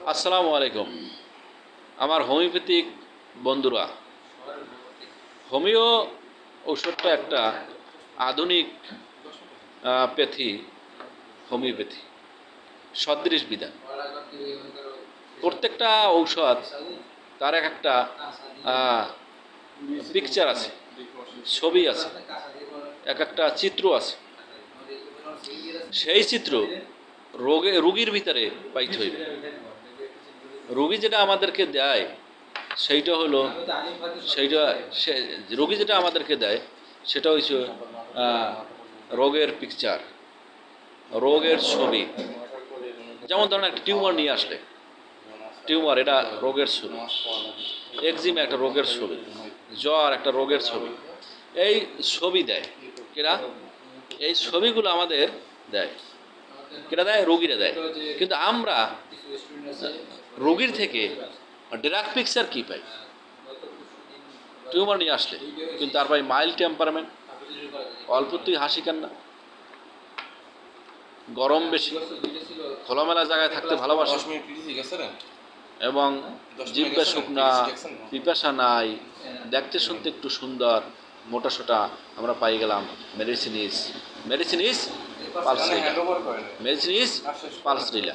আসসালামু আলাইকুম আমার হোমিওপ্যাথিক বন্ধুরা। হোমিও ঔষধটা একটা আধুনিক প্যাথি, হোমিওপ্যাথি সদৃশ বিধান। প্রত্যেকটা ঔষধ তার একটা পিকচার আছে, ছবি আছে, একটা চিত্র আছে। সেই চিত্র রোগীর ভিতরে পাইতে হইবে। রোগী যেটা আমাদেরকে দেয় সেইটা হলো রোগী যেটা আমাদেরকে দেয় সেটা হচ্ছে রোগের পিকচার, রোগের ছবি। যেমন ধরেন একটা টিউমার নিয়ে আসলে, টিউমার এটা রোগের ছবি, একজিমা একটা রোগের ছবি, জ্বর একটা রোগের ছবি। এই ছবি দেয় কেরা? এই ছবিগুলো আমাদের দেয় কেটা দেয়? রোগীরা দেয়। কিন্তু আমরা রোগীর থেকে ডিরেক্ট পিকচার কী পাই? টিউমার নিয়ে আসলে কিন্তু তার পাই মাইল্ড টেম্পারমেন্ট, অল্পতেই হাসি কান্না, গরম বেশি, খোলামেলা জায়গায় থাকতে ভালোবাসে, এবং জিহ্বা শুকনা, পিপাসা নাই, দেখতে শুনতে একটু সুন্দর, মোটা সোটা। আমরা পাই গেলাম মেডিসিন ইজ পালস রিলা।